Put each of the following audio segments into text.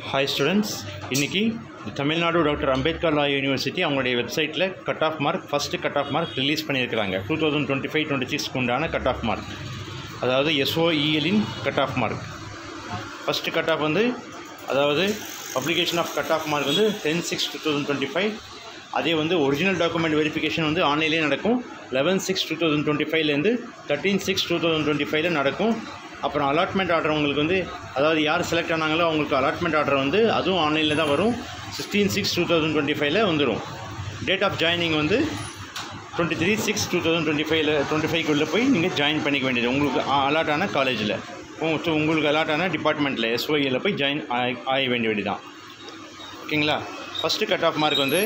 Hi students, இன்னைக்கு Tamil Nadu doctor Ambedkar law university அவங்களுடைய வெப்சைட்டில் cut off mark first cut off mark release பண்ணியிருக்கிறாங்க 2025-26 உண்டான கட் ஆஃப் மார்க், அதாவது SOELஇன் cut off mark. First cut off வந்து அதாவது publication of cut off mark வந்து 10/6/2025. அதே வந்து ஒரிஜினல் டாக்குமெண்ட் வெரிஃபிகேஷன் வந்து ஆன்லைன்லேயே நடக்கும் 11/6/2025லேருந்து 13/6/2025 நடக்கும். அப்புறம் அலாட்மெண்ட் ஆர்டர் உங்களுக்கு வந்து அதாவது யார் செலக்ட் ஆனாங்களோ அவங்களுக்கு அலாட்மெண்ட் ஆர்டர் வந்து அதுவும் ஆன்லைனில் தான் வரும். 16/6/2025 வந்துடும். டேட் ஆஃப் ஜாயினிங் வந்து 23/6/2025 போய் நீங்கள் ஜாயின் பண்ணிக்க வேண்டியது உங்களுக்கு அலாட் ஆன காலேஜில், உங்களுக்கு அலாட் ஆன டிபார்ட்மெண்ட்டில் SOEL போய் ஜாயின் ஆக வேண்டியதுதான். ஓகேங்களா? ஃபஸ்ட்டு கட் ஆஃப் மார்க் வந்து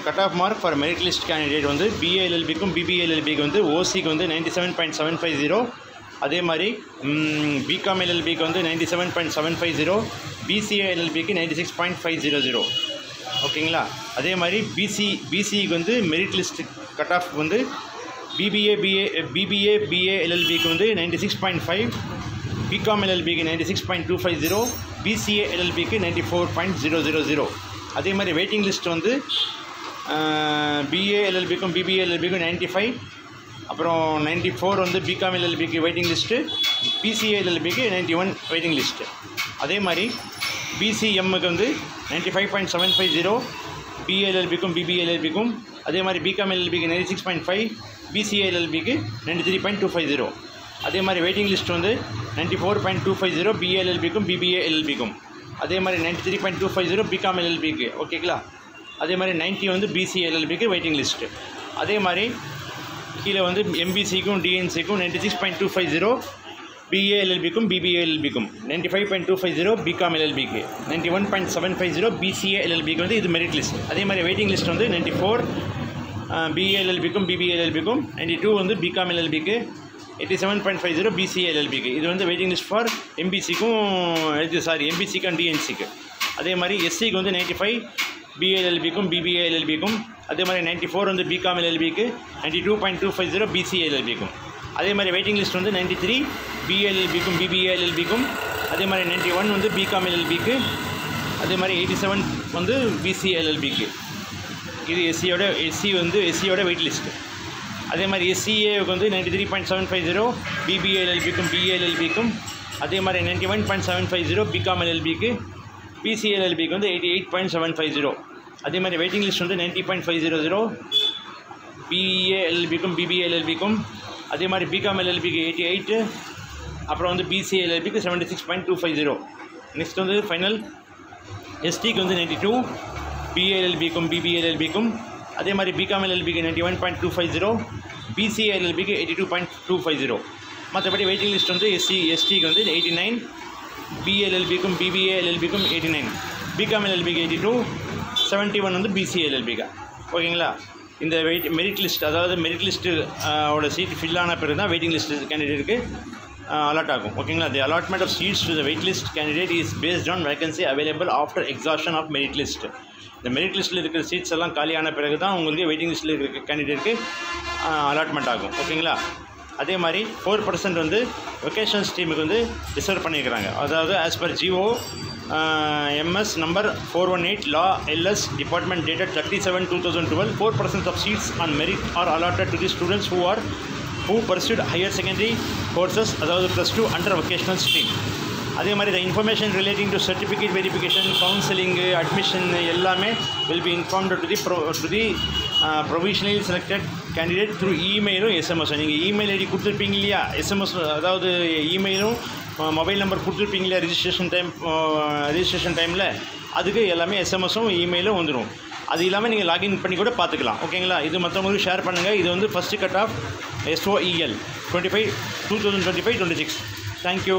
cut off mark for merit list candidate வந்து BA LLBக்கும் BBA LLBக்கு வந்து OCக்கு வந்து 97.750. அதே மாதிரி BCom LLBக்கு வந்து 97.750, BCA LLBக்கு 96.500. ஓகேங்களா? அதே மாதிரி BCக்கு வந்து மெரிட் லிஸ்ட் கட் ஆஃப் வந்து BBA BA LLBக்கு வந்து 96.5, BCom LLBக்கு 96.250, BCA LLBக்கு 94.000. அதே மாதிரி வெயிட்டிங் லிஸ்ட் வந்து BA LLBக்கும் BBA LLBக்கும் 95, அப்புறம் 94 வந்து BCom LLBக்கு வெயிட்டிங் லிஸ்ட்டு, BCA LLBக்கு 91 வெயிட்டிங் லிஸ்ட்டு. அதே மாதிரி BCMக்கு வந்து 95.750, BA LLBக்கும் BBA LLBக்கும். அதே மாதிரி BCom LLBக்கு 96.5, BCA LLBக்கு 93.250. அதே மாதிரி வெயிட்டிங் லிஸ்ட் வந்து 94.250 BA LLBக்கும் BBA LLBக்கும். அதே மாதிரி 93.250 BCom LLBக்கு. ஓகேங்களா? அதே மாதிரி 90 வந்து BCA LLBக்கு வெயிட்டிங் லிஸ்ட்டு. அதே மாதிரி கீழே வந்து MBCக்கும் DNCக்கும் 96.250 BA LLBக்கும் BBA LLBக்கும், 95.250 BCom LLBக்கு, 91.750 BCA LLBக்கு வந்து இது மெரிட் லிஸ்ட். அதே மாதிரி வெயிட்டிங் லிஸ்ட் வந்து 94 BA LLBக்கும் BBA LLBக்கும், 92 வந்து BCom LLBக்கு, 87.50 BCA LLBக்கு. இது வந்து வெயிட்டிங் லிஸ்ட் ஃபார் MBCக்கும் MBCக்கும் DNCக்கு. அதே மாதிரி SCக்கு வந்து 95 BA LLBக்கும் BBA LLBக்கும். அதே மாதிரி 94 வந்து BCom LLBக்கு, 92.250 BCA LLBக்கும். அதே மாதிரி வெயிட்டிங் லிஸ்ட் வந்து 93 BA LLBக்கும் BBA LLBக்கும். அதே மாதிரி 91 வந்து BCom LLBக்கு. அதே மாதிரி 87 வந்து BCA LLBக்கு. இது SCயோட வெயிட் லிஸ்ட்டு. அதே மாதிரி SCAவுக்கு வந்து 93.750 BBA LLBக்கும் BA LLBக்கும். அதே மாதிரி 91.750 BCom LLBக்கு, BCA LLBக்கு வந்து 88.750. அதே மாதிரி வெயிட்டிங் லிஸ்ட் வந்து 90.500 BA LLBக்கும் BBA LLBக்கும். அதே மாதிரி BCom LLBக்கு 88, அப்புறம் வந்து BCA LLBக்கு 76.250. நெக்ஸ்ட் வந்து ஃபைனல் STக்கு வந்து 92 BA LLBக்கும் BBA LLBக்கும். அதே மாதிரி BCom LLBக்கு 91.250, BCA LLBக்கு 82.250. மற்றபடி வெயிட்டிங் லிஸ்ட் வந்து STக்கு வந்து 89, BA LLBக்கும் BBA LLBக்கும் 89, BCom LLBக்கு 82, 71 வந்து BCA LLBக்கு. ஓகேங்களா? இந்த மெரிட் லிஸ்ட் அதாவது மெரிட் லிஸ்ட்டு ஓட சீட் ஃபில் ஆன பிறகு தான் வெயிட்டிங் லிஸ்ட் கேண்டிடேட்டுக்கு அலாட் ஆகும். ஓகேங்களா? The allotment of seats to the wait list candidate is based on vacancy available after exhaustion of merit list. இந்த மெரிட் லிஸ்ட்டில் இருக்கிற சீட்ஸ் எல்லாம் காலியான பிறகு தான் உங்களுக்கு வெயிட்டிங் லிஸ்ட்டில் இருக்கிற கேண்டிடேட்டுக்கு அலாட்மெண்ட் ஆகும். ஓகேங்களா? அதே மாதிரி 4% வந்து வொகேஷனல் ஸ்ட்ரீமுக்கு வந்து ரிசர்வ் பண்ணியிருக்கிறாங்க. அதாவது as per GO MS number 418 law LS department dated 37/2012, 4% of seats on merit are allotted to the students who pursued higher secondary courses, அதாவது +2 under vocational stream. அதே மாதிரி the information relating to certificate verification, counseling, admission எல்லாமே will be informed to the provisionally selected candidate through email-ம் SMS. நீங்கள் email ID கொடுத்துருப்பீங்க இல்லையா, SMS அதாவது இமெயிலும் mobile number கொடுத்துருப்பீங்க இல்லையா registration டைமில், அதுக்கு எல்லாமே SMSம் இமெயிலும் வந்துடும். அது இல்லாமல் நீங்கள் லாகின் பண்ணி கூட பார்த்துக்கலாம். ஓகேங்களா? இது மற்றவங்களுக்கு ஷேர் பண்ணுங்கள். இது வந்து first cut of SOEL 2025-26. Thank you.